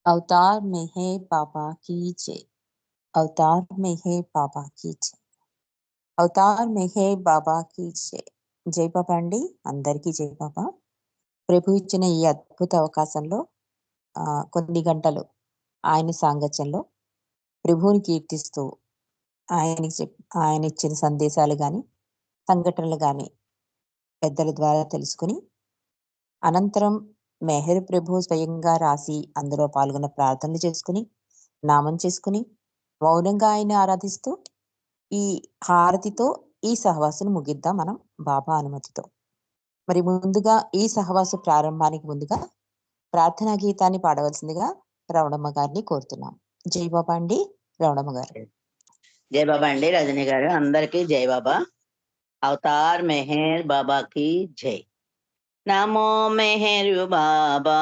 अवतार में है बाबा की जय। अवतार में है बाबा की जय। అవతార్ మెహే బాబాకి జై. జై బాబా అండి, అందరికీ జై బాబా. ప్రభు ఇచ్చిన ఈ అద్భుత అవకాశంలో కొన్ని గంటలు ఆయన సాంగత్యంలో ప్రభువుని కీర్తిస్తూ ఆయన ఇచ్చిన సందేశాలు కానీ సంఘటనలు కానీ పెద్దల ద్వారా తెలుసుకుని, అనంతరం మెహర్ ప్రభు స్వయంగా రాసి అందులో పాల్గొన్న ప్రార్థనలు చేసుకుని, నామం చేసుకుని, మౌనంగా ఆయన ఆరాధిస్తూ ఈ హారతితో ఈ సహవాసును ముగిద్దాం మనం బాబా అనుమతితో. మరి ముందుగా ఈ సహవాసు ప్రారంభానికి ముందుగా ప్రార్థనా గీతాన్ని పాడవలసిందిగా రవణమ్మ గారిని కోరుతున్నాం. జై బాబా అండి. రవణమ్మ గారు. జై బాబా అండి. రజనీ గారు అందరికీ జై బాబా. అవతార్ మెహర్ బాబాకి జై. నమో మెహరు బాబా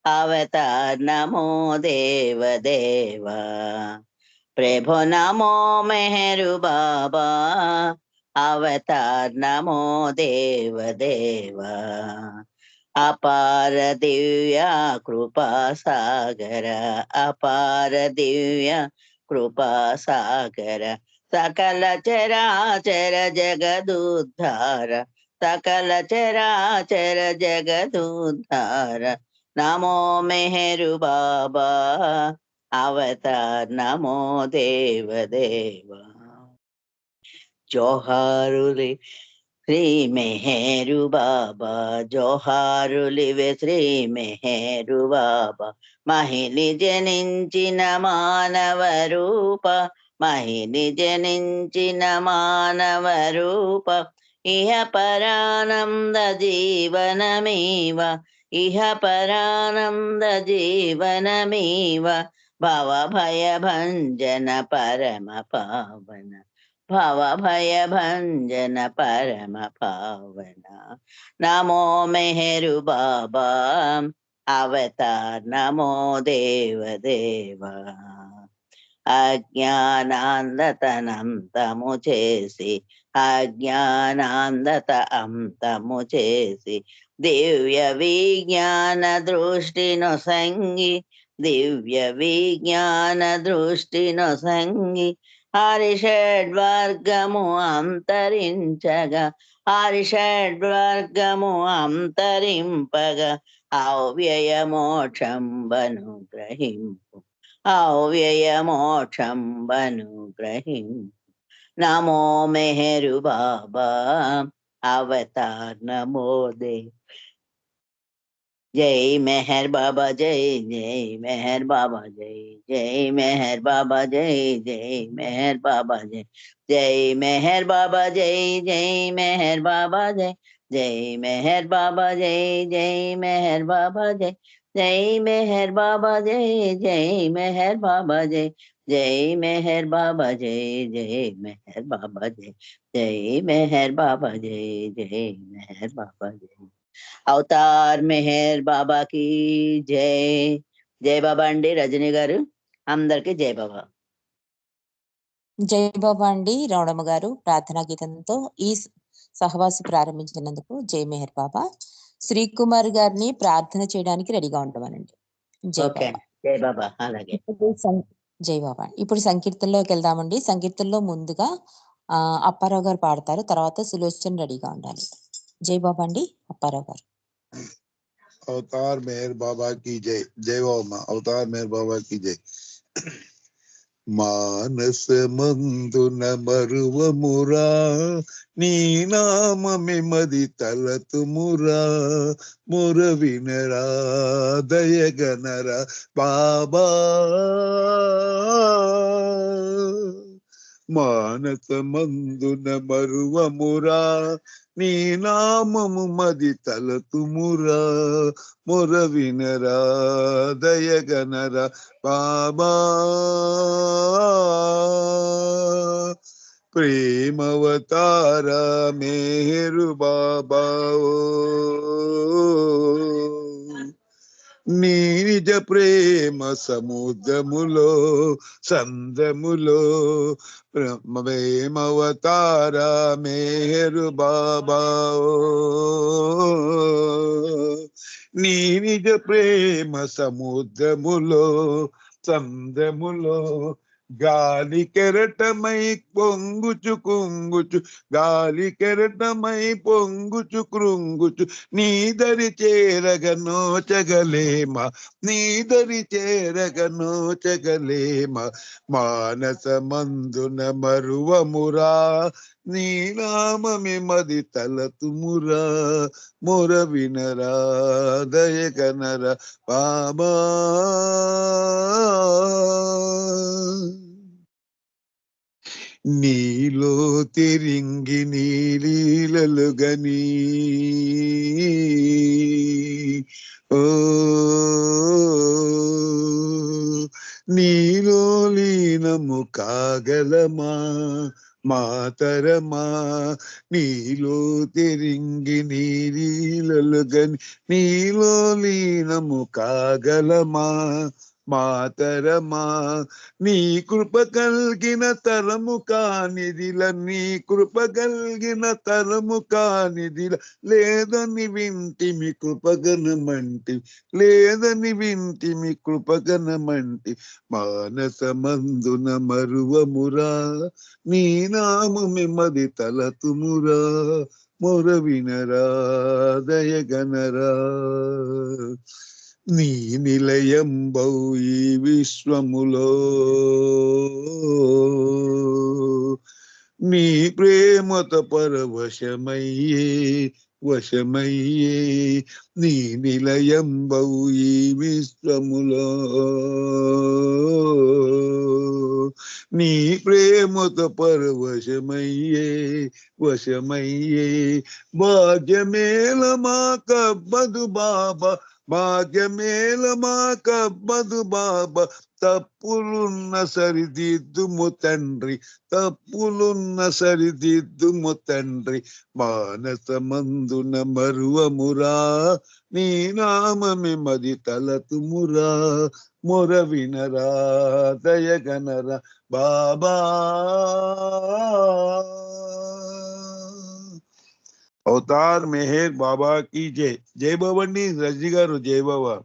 అవతార్ నమో దేవ దేవ. ప్రభు నమో మెహరు బాబా అవతార్ నమో దేవ దేవ. అపార దివ్య కృపా సాగర, అపార దివ్య కృపా సాగర. సకల చరాచర జగదుద్ధార, సకల చరాచర జగదుద్ధార. నమో మెహరు బాబా అవతార్ నమో దేవ దేవ. జోహారులి శ్రీ మెహరు బాబా, జోహారులివే శ్రీ మెహరు బాబా. మహిళి జనించిన మానవ రూప, మహిళి జనించిన మానవ రూప. ఇహ పరానంద జీవనమీవ, ఇహ పరానంద జీవనమీవ. భవ భయ భంజన పరమ పావన, భవ భయ భంజన పరమ పావన. నమో మెహరు బాబా అవతార్ నమో దేవ దేవ. అజ్ఞానాందతనంతము చేసి, అజ్ఞానాందత అంతము చేసి. దివ్య విజ్ఞాన దృష్టిను సంగి, దివ్య విజ్ఞాన దృష్టిను సంగి. హరిషడ్వర్గము అంతరించగా, హరిషడ్వర్గము అంతరింపగా. అవ్యయ మోక్షంబను గ్రహింపు, అవ్యయ మోక్షంబను గ్రహింపు. నమో మెహరు బాబా అవతార్ నమో దేవ. జై మెహర్ బాబా జై, జై మెహర్ బాబా జై, జై మెహర్ బాబా జై, జై మెహర్ బాబా జై. జై మెహర్ బాబా జై, జై మెహర్ బాబా జై, జై మెహర్ బాబా జై, జై మెహర్ బాబా జై. జై మెహర్ బాబా జై, జై మెహర్ బాబా జై, జై మెహర్ బాబా జై, జై మెహర్ బాబా జై. జై మెహర్ బాబా జై, జై మెహర్ బాబా జై. అవతార్ మెహర్ బాబాకి జై. జై బాబా అండి. రజనీ గారు అందరికి జై బాబా. జై బాబా అండి. రవణమ్మ గారు ప్రార్థనా గీతంతో ఈ సహవాసు ప్రారంభించినందుకు జై మెహర్ బాబా. శ్రీకుమార్ గారిని ప్రార్థన చేయడానికి రెడీగా ఉండమనండి. జై బాబా. జై బాబా. అలాగే జై బాబా. ఇప్పుడు సంకీర్తనలోకి వెళ్దామండి. సంకీర్తనలో ముందుగా అప్పారావు గారు పాడతారు, తర్వాత సులోచన రెడీగా ఉండాలి. జై బాబా అండి. అప్పారావు గారు. अवतार मेहर बाबा की जय. जय बाबा. अवतार मेहर बाबा की जय. మానస మందున మరువమురా నీ నామమి మది తలతుమురా. ముర వినరా దయగనరా బాబా. మానస మందున మరువమురా నీ నామము మది తలతుమురా. ముర వినరా దయగనరా బాబా. ప్రేమవతార మేరు బాబా. నీ నిజ ప్రేమ సముద్రములో సంద్రములో బ్రహ్మవేమవతార మేరు బాబా నీ నిజ ప్రేమ సముద్రములో సంద్రములో గాలి కెరటమై పొంగుచు కుంగుచు గాలి కెరటమై పొంగుచు కృంగుచు నీదరి చేరగనోచగలేమా నీదరి చేరగనోచగలేమా మానస మందున మరువమురా నీ నామమే మది తలతుమురా మొర వినరా దయగనరా బాబా నీలో తిరింగి నీలీలలు గని ఓ నీలో లీనము కాగలమా మాతరమా నీలో తిరింగి నీలీలలు గని నీలో లీనము కాగలమా మాతరమా నీ కృప కలిగిన తరము కానిదిల నీ కృప కలిగిన తరము కానిదిల లేదని వింటిమి కృపగనమంటి లేదని వింటిమి కృపగనమంటి మానస మందున మరువమురా నీ నామమే మది తలతుమురా మొర వినరా దయగనరా నీ నిలయంబౌ ఈ విశ్వములో నీ ప్రేమత పరవశమయ్యే వశమయ్యే నీ నిలయంబౌ ఈ విశ్వములో నీ ప్రేమత పరవశమయ్యే వశమయ్యే భాగ్యమేల మా కబ్బదు బాబా భాగ్యమేల మా కబ్బదు బాబా తప్పులున్న సరిదిద్దుము తండ్రి తప్పులున్న సరిదిద్దుము తండ్రి మానస మందున మరువమురా నీ నామమే మది తలతుమురా మొర వినరా దయగనరా బాబా అవతార్ మెహర్ బాబా की జై జై బాబండి రజీ గారు జై బాబా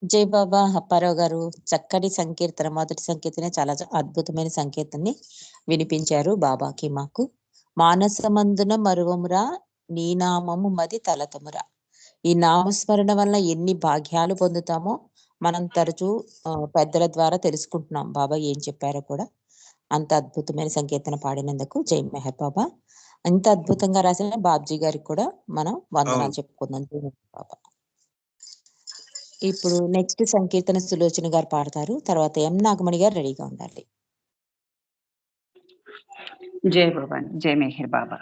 జై బాబా అప్పారావు గారు చక్కటి సంకీర్తన మొదటి సంకీర్తన చాలా అద్భుతమైన సంకీర్తనని వినిపించారు బాబాకి మాకు మానసమందున మరువమురా నీ నామము మది తలతమురా ఈ నామస్మరణ వల్ల ఎన్ని భాగ్యాలు పొందుతామో మనం తరచూ పెద్దల ద్వారా తెలుసుకుంటున్నాం బాబా ఏం చెప్పారో కూడా అంత అద్భుతమైన సంకీర్తన పాడినందుకు జై మెహర్ బాబా అంత అద్భుతంగా రాసిన బాబ్జీ గారికి కూడా మనం వందనాలు చెప్పుకుందాం బాబా ఇప్పుడు నెక్స్ట్ సంకీర్తన సులోచన గారు పాడతారు తర్వాత ఎం నాగమణి గారు రెడీగా ఉండాలి జై బాబా జై మెహర్ బాబా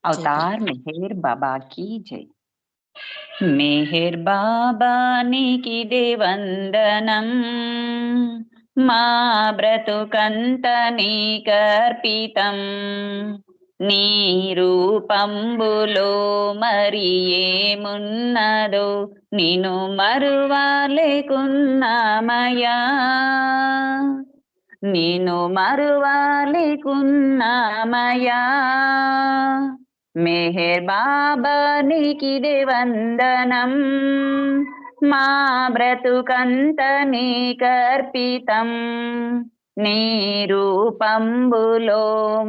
అవతార్ మెహర్ బాబా की జై మెహర్ బాబా నీకిదే వందనం మా బ్రతుకంత నీకర్పితం నీ రూపంబులో మరి ఏమున్నదో నిన్ను మరువాలేకున్నామయ్యా నిన్ను మరువాలేకున్నామయ్యా మెహర్ బాబా నీకిదే వందనం మా బ్రతుకంత నీకర్పితం నీ రూపంబులో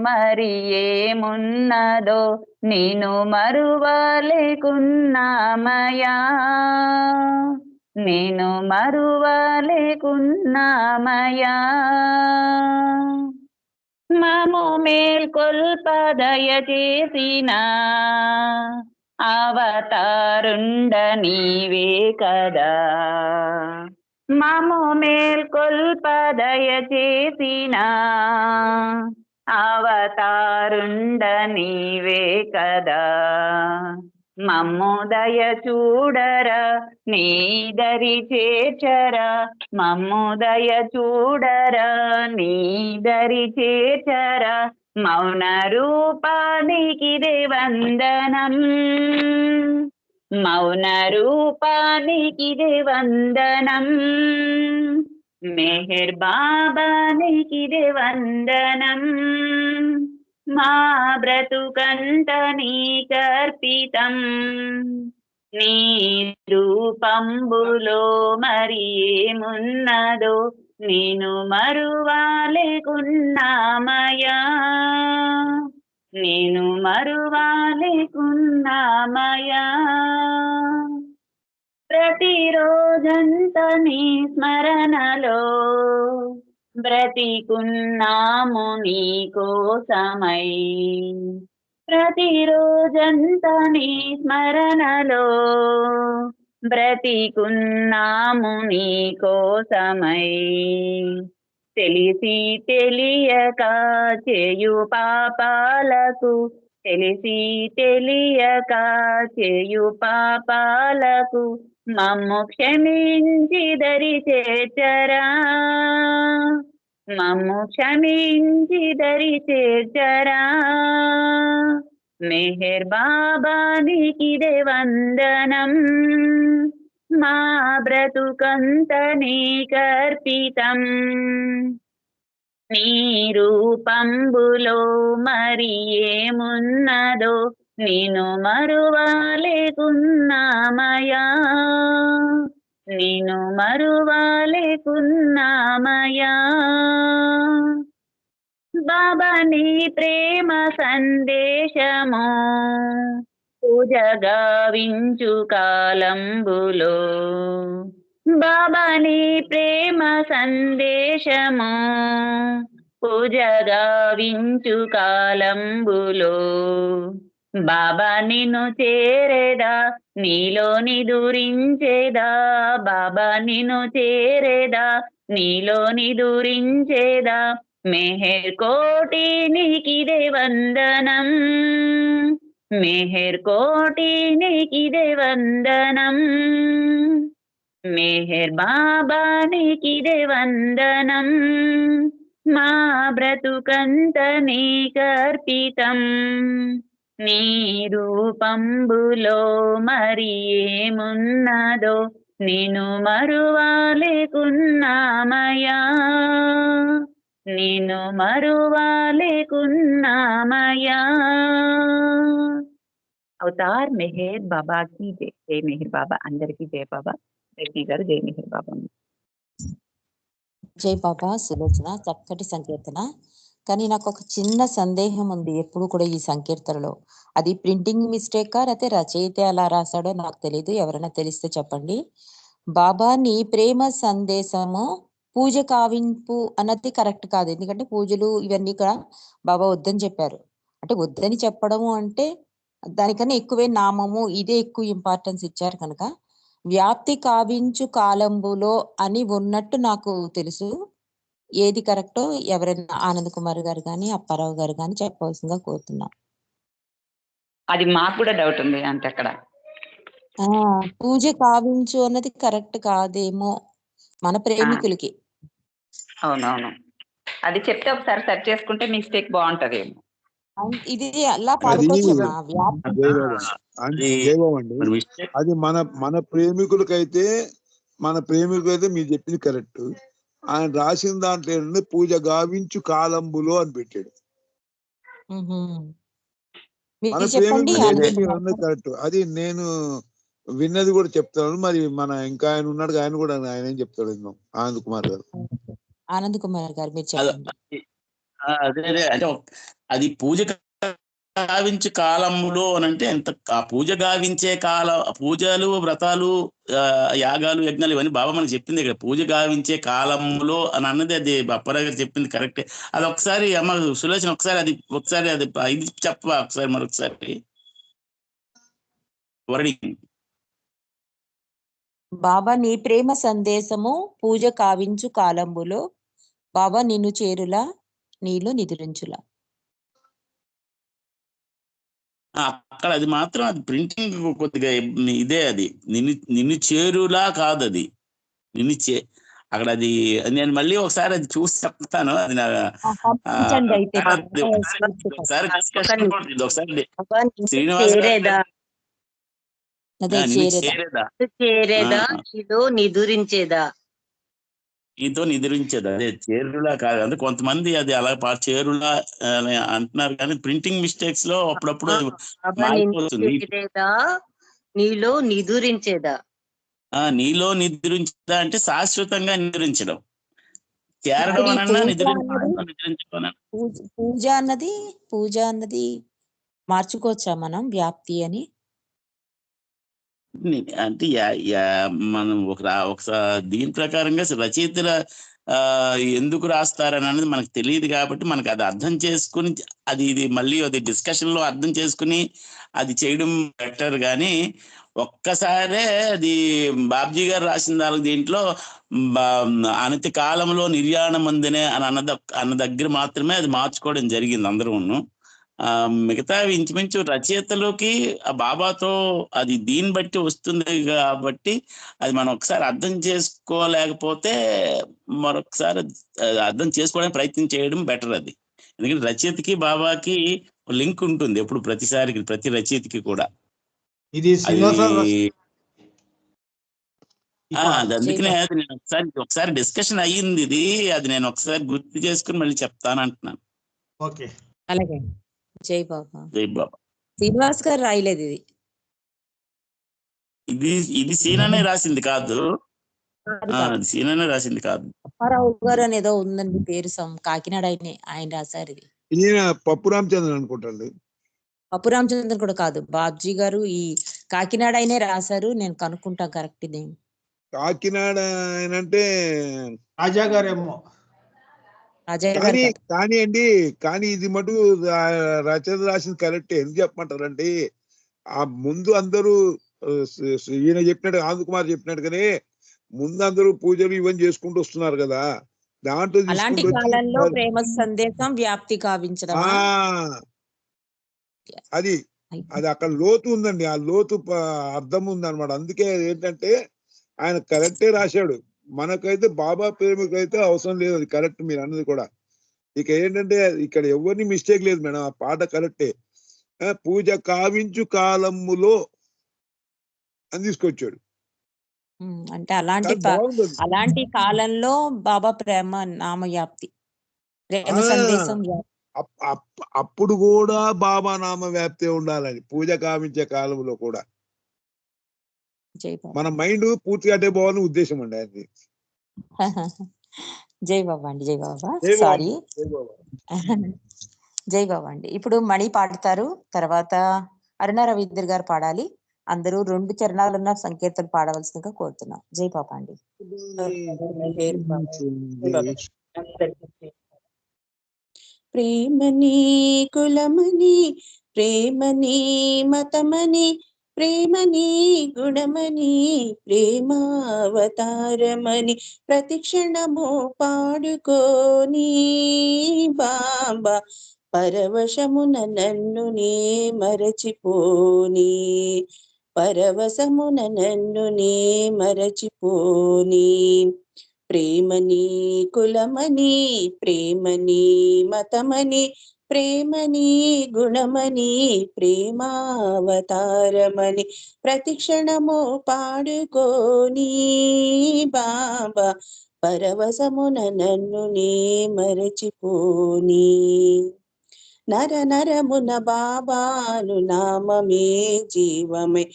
మరి ఏమున్నదో నిన్ను మరువాలేకున్నామయ్యా నిన్ను మరువాలేకున్నామయ్యా మము మేల్కొల్ప దయచేసిన అవతారుండ నీవే కదా మము మేల్కొల్ప దయచేసిన అవతారుండ నీవే కదా మమ్ము దయ చూడరా నీ దరి చేర్చరా మమ్ము దయ చూడరా నీ దరి చేర్చరా మౌన రూపానికిదే వందనం మౌన రూపానికిదే వందనం, మెహర్ బాబానికిదే వందనం, మా బ్రతుకంత నీకర్పితం, నీ రూపంబులో మరి ఏమున్నదో నేను మరువాలేకున్నామయా, నేను మరువాలేకున్నామయా. ప్రతిరోజంత నీ స్మరణలో బ్రతికున్నాము నీ కోసమై, ప్రతిరోజంత నీ స్మరణలో బ్రతికున్నాము నీ కోసమై. తెలిసి తెలియక చేయు పాపాలకు, తెలిసి తెలియక చేయు పాపాలకు మమ్ము క్షమించి దరి చేర్చరా, మమ్ము క్షమించి దరి చేర్చరా. మెహర్ బాబానికిదే వందనం, మా బ్రతుకంత నీకర్పితం, నీ రూపంబులో మరి ఏమున్నదో నేను మరువాలేకున్నామయా, నేను మరువాలేకున్నామయా. బాబా నీ ప్రేమ సందేశము పూజ గావించు కాలంబులో, బాబా నీ ప్రేమ సందేశము పూజ గావించు కాలంబులో. బాబా నిన్ను చేరేదా నీలో నిదురించేదా, బాబా నిన్ను చేరేదా నీలో నిదురించేదా. మెహర్ కోటి నీకిదే వందనం, మెహర్ కోటి నీకిదే వందనం, మెహర్ బాబానికిదే వందనం, మా బ్రతుకంత నీకర్పితం, నీ రూపంబులో మరి ఏమున్నదో నేను మరువాలేకున్నామయా, నేను మరువాలేకున్నామయా. అవతార్ మెహర్ బాబా కి జై. జై మెహర్ బాబా. అందరికీ జై బాబా. రెడ్డి గారు జై మెహర్ బాబా. జై బాబా. సులోచన చక్కటి సంకీర్తన. కానీ నాకు ఒక చిన్న సందేహం ఉంది ఎప్పుడు కూడా ఈ సంకీర్తనలో. అది ప్రింటింగ్ మిస్టేకా లేకపోతే రచయిత అలా రాశాడో నాకు తెలియదు, ఎవరైనా తెలిస్తే చెప్పండి. బాబా నీ ప్రేమ సందేశము పూజ కావింపు అన్నది కరెక్ట్ కాదు, ఎందుకంటే పూజలు ఇవన్నీ కూడా బాబా వద్దని చెప్పారు. అంటే వద్దని చెప్పడము అంటే దానికన్నా ఎక్కువే నామము ఇదే ఎక్కువ ఇంపార్టెన్స్ ఇచ్చారు కనుక వ్యాప్తి కావించు కాలంబులో అని ఉన్నట్టు నాకు తెలుసు. ఏది కరెక్టో ఎవరైనా ఆనంద్ కుమార్ గారు కానీ అప్పారావు గారు కానీ చెప్పవలసిందిగా కోరుతున్నా. అది మాకు కూడా డౌట్ ఉంది అంటే అక్కడ పూజ కావించు అన్నది కరెక్ట్ కాదేమో మన ప్రేమికులకి. అవునవును, అది చెప్తే ఒకసారి సెర్చ్ చేసుకుంటే మిస్టేక్ బాగుంటది. ఇది అలా పాడుకోవచ్చమ్మా. అది మన ప్రేమికులకైతే మీరు చెప్పింది కరెక్ట్. ఆయన రాసిన దాంట్లో ఏంటంటే పూజ గావించు కాలంబులో అని పెట్టాడు. మన ప్రేమికులు కరెక్ట్. అది నేను విన్నది కూడా చెప్తాను. మరి మన ఇంకా ఆయన ఉన్నాడు, ఆయన కూడా ఆయన ఏం చెప్తాడు ఆనంద్ కుమార్ గారు. ఆనంద్ కుమార్ గారు మీరు చెప్పండి. అదే అంటే అది పూజ గావించే కాలంలో అంటే ఎంత ఆ పూజ గావించే పూజలు వ్రతాలు యాగాలు యజ్ఞాలు ఇవన్నీ బాబా మనకు చెప్పింది ఇక్కడ. పూజ గావించే కాలంలో అని అన్నది అది అప్పారావు గారు చెప్పింది కరెక్టే. అది ఒకసారి అమ్మ సులోచన ఒకసారి అది ఇది చెప్పవా ఒకసారి మరొకసారి వర్డింగ్. బాబా నీ ప్రేమ సందేశము పూజ కావించు కాలంబులో, బాబా నిన్ను చేరులా నీలో నిదురించులా. అక్కడ అది మాత్రం అది ప్రింటింగ్ కొద్దిగా ఇదే. అది నిన్ను చేరులా కాదు, అది నిన్ను అక్కడ అది నేను మళ్ళీ ఒకసారి అది చూసి చెప్తాను. అది ఒకసారి శ్రీనివాస్ అదే నిన్ను చేరేదా చేరేదా చేరేదా నీలో నిదురించేదా. నీతో నిద్రించేదా. అదే చేరులా కాదు, అంటే కొంతమంది అది అలా చేరులా అని అంటున్నారు, కానీ ప్రింటింగ్ మిస్టేక్స్ లో అప్పుడప్పుడు అది బాబా నిన్ను మారిపోతుంది. చేరేదా నీలో నిదురించేదా. నీలో నిద్రించదా అంటే శాశ్వతంగా నిద్రించడం. చేరడం ఇప్పుడు ఈ అనన్నా పూజ నిద్రించడం అన్నది నిద్రించడం. పూజ అన్నది మార్చుకోవచ్చా మనం వ్యాప్తి అని? అంటే మనం ఒకసారి దీని ప్రకారంగా రచయితల ఎందుకు రాస్తారని అనేది మనకు తెలియదు, కాబట్టి మనకు అది అర్థం చేసుకుని ఇది మళ్ళీ అది డిస్కషన్ లో అర్థం చేసుకుని అది చేయడం బెటర్. కానీ ఒక్కసారే అది బాబ్జీ గారు రాసిన దానికి దీంట్లో అనతి కాలంలో నిర్యాణం అందినే అని అన్న దగ్గర మాత్రమే అది మార్చుకోవడం జరిగింది అందరూను. మిగతా ఇంచుమించు రచయితలోకి ఆ బాబాతో అది దీన్ని బట్టి వస్తుంది, కాబట్టి అది మనం ఒకసారి అర్థం చేసుకోలేకపోతే మరొకసారి అర్థం చేసుకోవడానికి ప్రయత్నం చేయడం బెటర్. అది ఎందుకంటే రచయితకి బాబాకి లింక్ ఉంటుంది ఎప్పుడు, ప్రతిసారికి ప్రతి రచయితకి కూడా. ఇది అందుకనే అది నేను ఒకసారి డిస్కషన్ అయ్యింది ఇది. అది నేను ఒకసారి గుర్తు చేసుకుని మళ్ళీ చెప్తాను అంటున్నాను. ఓకే, అలాగే. జై బాబా. జై బాబా. శ్రీనివాస్ గారు రాయలేదు ఇది సీనానే రాసింది కాదు. సీనానే రాసింది కాదు. అప్పారావు గారు అని ఏదో ఉందండి పేరు, కాకినాడ ఆయన రాశారు ఇది. ఈయన పప్పు రామచంద్రన్ అనుకుంటాడు. పప్పు రామచంద్రన్ కూడా కాదు, బాబ్జీ గారు ఈ కాకినాడ ఆయనే రాశారు. నేను కనుక్కుంటా కరెక్ట్ ఇది. కాకినాడ ఆయన అంటే రాజా గారేమో. కానీ అండి, కానీ ఇది మటు రచయిత రాసింది కరెక్టే. ఎందుకు చెప్పమంటారండి, ఆ ముందు అందరూ ఈయన చెప్పినట్టు ఆనంద్ కుమార్ చెప్పినట్టుగానే ముందు అందరూ పూజలు ఇవన్నీ చేసుకుంటూ వస్తున్నారు కదా. దాంట్లో అలాంటి కాలంలో ప్రేమ సందేశం వ్యాప్తి కావించడం, అది అక్కడ లోతు ఉందండి. ఆ లోతు అర్థం ఉందన్నమాట. అందుకే ఏంటంటే ఆయన కరెక్టే రాశాడు. మనకైతే బాబా ప్రేమకైతే అవసరం లేదు, అది కరెక్ట్ మీరు అన్నది కూడా. ఇక ఏంటంటే ఇక్కడ ఎవరిని మిస్టేక్ లేదు మేడం, ఆ పాట కరెక్టే. పూజ కావించు కాలములో అని తీసుకొచ్చాడు. అంటే అలాంటి కాలంలో బాబా ప్రేమ నామవ్యాప్తి, ప్రేమ సందేశం. అప్పుడు కూడా బాబా నామ వ్యాప్తి ఉండాలని, పూజ కావించే కాలంలో కూడా మన మైండ్ పూర్తిగా అటే పోవాలని ఉద్దేశం అండి అది. జై బాబా అండి. జై బాబా. సారీ, జై బాబా అండి. ఇప్పుడు మణి పాడతారు, తర్వాత అరుణ రవీంద్ర గారు పాడాలి. అందరూ 2 చరణాలున్న సంకీర్తన పాడవలసిందిగా కోరుతున్నాం. జై బాబా అండి. ప్రేమని కులమని, ప్రేమని మతమని, ప్రేమని గుణమని, ప్రేమావతారమని ప్రతిక్షణము పాడుకోని బాబా పరవశమున నన్ను నే మరచిపోని, పరవశమున నన్ను నే మరచిపోని. ప్రేమని కులమని, ప్రేమని మతమని, ప్రేమని గుణమని, ప్రేమావతారమని ప్రతిక్షణము పాడుకోని బాబా పరవశమున నన్ను నే మరచిపోని. నర నరమున బాబాను నామమే జీవమై,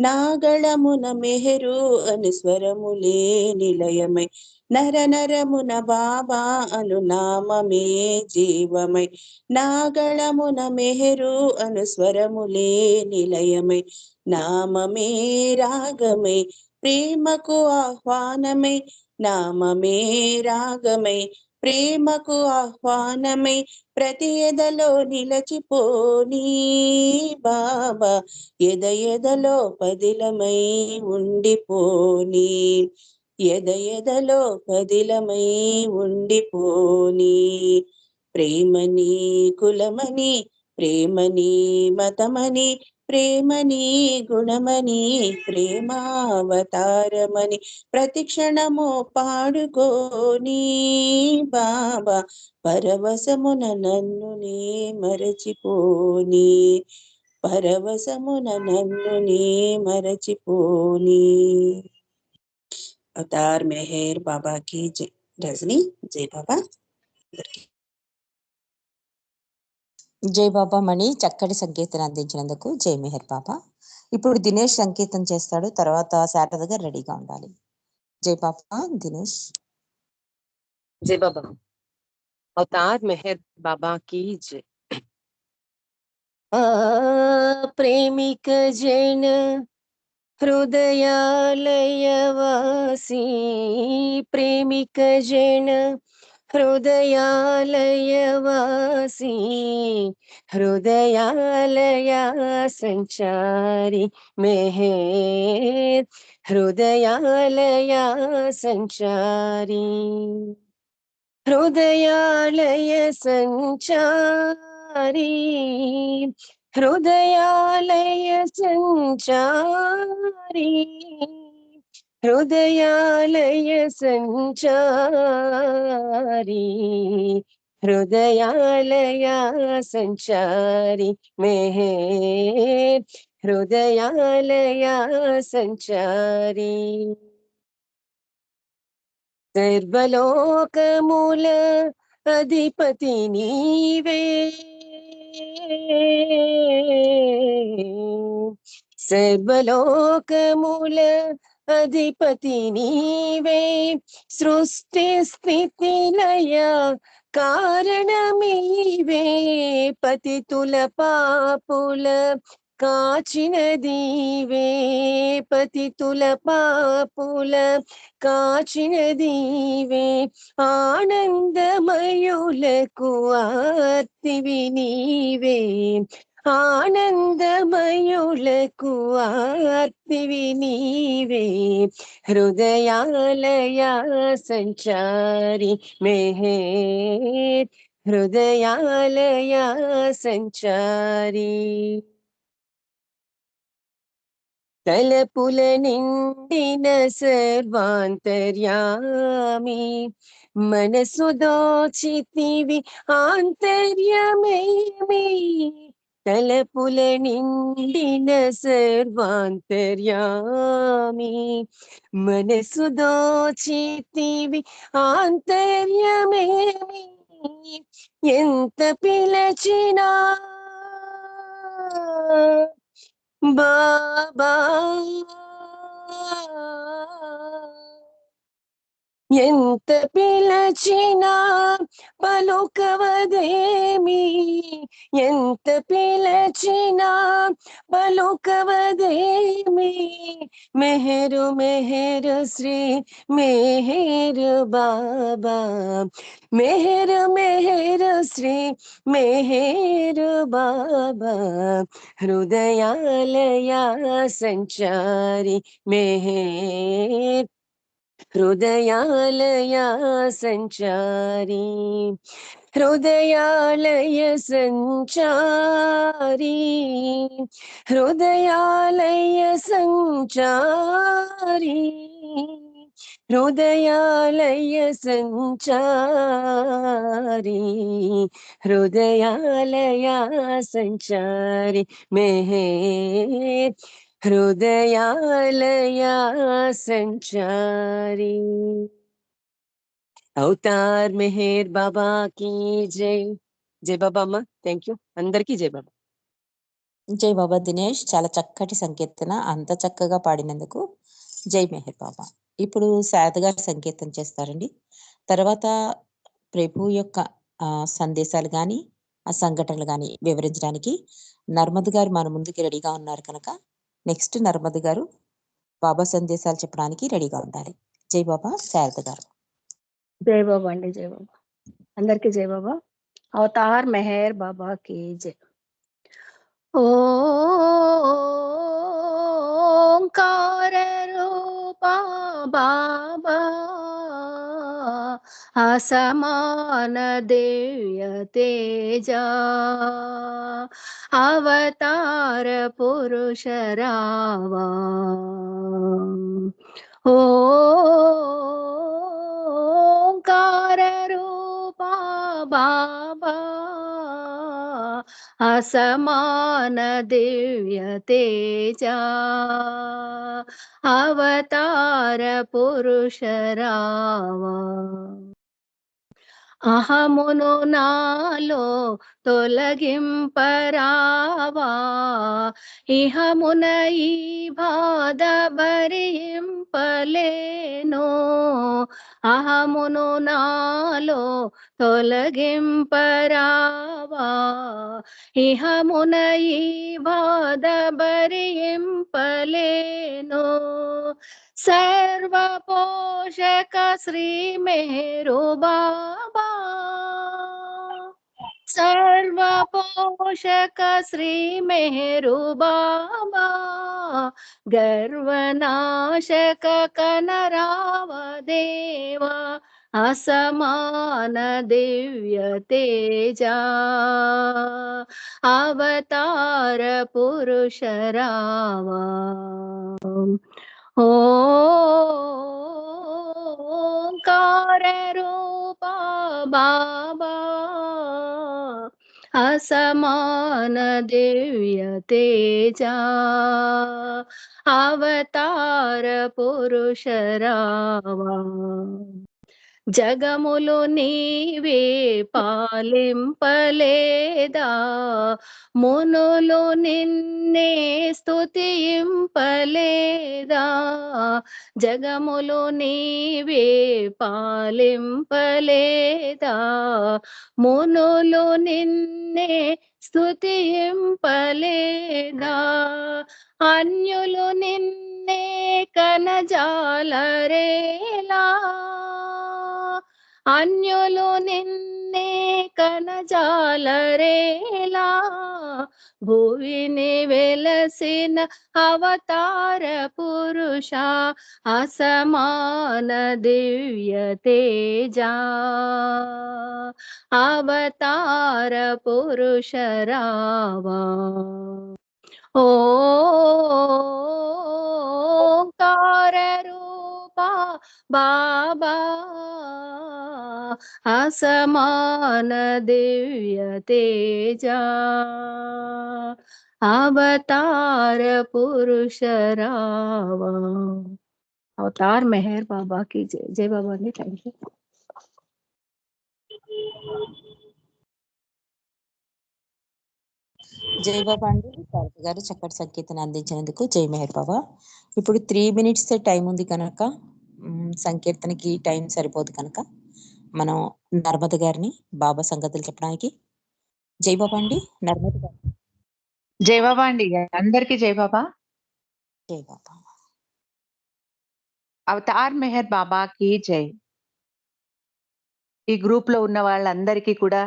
నాగళమున మెహరు అని స్వరములే నిలయమై. నర నరమున బాబా అను నామమే జీవమై, నాగళమున మెహరు అను స్వరములే నిలయమై. నామమే రాగమై, ప్రేమకు ఆహ్వానమై, నామమే రాగమై, ప్రేమకు ఆహ్వానమై ప్రతి ఎదలో నిలచిపోని బాబా ఎదలో పదిలమై ఉండిపోని, ఎదలో పదిలమై ఉండిపోని. ప్రేమని కులమని, ప్రేమని మతమని, ప్రేమని గుణమని, ప్రేమావతారమని ప్రతిక్షణము పాడుకోని బాబా పరవశమున నన్ను నే మరచిపోని, పరవశమున నన్ను నీ మరచిపోని. అవతార్ మెహర్ బాబాకి జై. రజని జై బాబా. జై బాబా మణి చక్కటి సంకీర్తన అందించినందుకు జై మెహర్ బాబా. ఇప్పుడు దినేష్ సంకీర్తన చేస్తాడు, తర్వాత శారద గారు రెడీగా ఉండాలి. జై బాబా దినేష్. జై బాబా. అవతార్ మెహర్ బాబా की जय. ప్రేమిక జైన హృదయాలయవాసి, ప్రేమిక జైన హృదయాలయవాసి, హృదయాలయ సంచారి మెహర్, హృదయాలయ సంచారి, హృదయాలయ సంచారి, హృదయాలయ సంచారి, హృదయాలయ సంచారి, హృదయాలయ సంచారి మెహర్, హృదయాలయ సంచారి, సర్వలోకముల అధిపతి నీవే, సర్వలోకముల అధిపతి నీవే, సృష్టి స్థితి లయ కారణమీవే, పతితుల పాపుల కాచిన దీవే, పతితుల పాపుల కాచిన దీవే, ఆనందమయులకు ఆర్తివి నీవే, ఆనందమయులకు ఆర్తివి నీవే, హృదయాలయ సంచారి మెహర్, హృదయాలయ సంచారి, తలపుల నిండిన సర్వాంతర్యామి, మనసు దోచితివి ఆంతర్యమేమి, తలపుల నిండిన సర్వాంతర్యామి, మనసు దోచితివి ఆంతర్యమేమి, ఎంత పిలచినా బాబా, ఎంత పిలచినా పలుకవదేమి, ఎంత పిలచినా పలుకవదేమి, మెహరు మెహరు శ్రీ మెహరు బాబా, మెహరు మెహరు శ్రీ మెహరు బాబా, హృదయాలయ సంచారి మెహర్, హృదయాలయ సంచారి, హృదయాలయ సంచారి, హృదయాలయ సంచారి, హృదయాలయ సంచారి, హృదయాలయ సంచారి మెహర్, హృదయాలయ సంచారి. అవతార్ మెహర్ బాబా की జై. జై బాబా అమ్మ. Thank you. అందరికీ జై బాబా. జై బాబా దినేష్, చాలా చక్కటి సంకీర్తన, అంత చక్కగా పాడినందుకు జై మెహర్ బాబా. ఇప్పుడు శారద గారు సంకీర్తన చేస్తారండి. తర్వాత ప్రభు యొక్క సందేశాలు కానీ ఆ సంఘటనలు కానీ వివరించడానికి నర్మద్ గారు మన ముందుకి రెడీగా ఉన్నారు కనుక నెక్స్ట్ నర్మద్ గారు బాబా సందేశాలు చెప్పడానికి రెడీగా ఉండాలి. జై బాబా. శారద గారు. జై బాబా అండి. జై బాబా. అందరికీ జై బాబా. అవతార్ మెహర్ బాబా की जय. ఓంకార రూపా బాబా, అసమాన దివ్య తేజ, అవతార పురుష రావా, ఓంకార రూపా బాబా, అసమాన దివ్య తేజ అవతార పురుష రావా అహమును నాలో తొలగింపరావా ఇహమున ఈ బాధ భరింపలేను అహమును నాలో తొలగింపరావా ఇహమున ఈ బాధ భరింపలేను సర్వ పోషక శ్రీ మేరు బాబా సర్వ పోషక శ్రీ మేరు బాబా గర్వనాశక కనరావ దేవా అసమాన దివ్య తేజ అవతార పురుష రావా ఓంకార రూప బాబా అసమాన దివ్య తేజ అవతార పురుష రావా జగములు నీవే పాలింపలేదా మునులు నిన్నే స్తుతింపలేదా జగములు నీవే పాలింపలేదా మునులు నిన్నే స్తుతింపలేదా అన్యులు నిన్నే కనజాలరేలా అన్యులు నిన్నే కనజాలరేలా భువిని వెలసిన అవతార పురుష అసమాన దివ్య తేజ అవతార పురుష రావా ఓంకార రూప బాబా అసమాన దివ్య తేజ అవతార పురుష రావా అవతార్ మెహర్ బాబా की जय जय बाबा ने थैंक यू జై బాబా అండి సారథి గారు చక్కటి సంకేతాన్ని అందించినందుకు జై మెహర్ బాబా. ఇప్పుడు 3 minutes టైం ఉంది కనుక సంకీర్తనకి టైం సరిపోదు కనుక మనం నర్మద గారిని బాబా సంగతులు చెప్పడానికి జై బాబా అండి నర్మద గారు. జై బాబా అండి అందరికీ జై బాబా. జై బాబా. అవతార్ మెహర్ బాబాకి జై. ఈ గ్రూప్ లో ఉన్న వాళ్ళందరికీ కూడా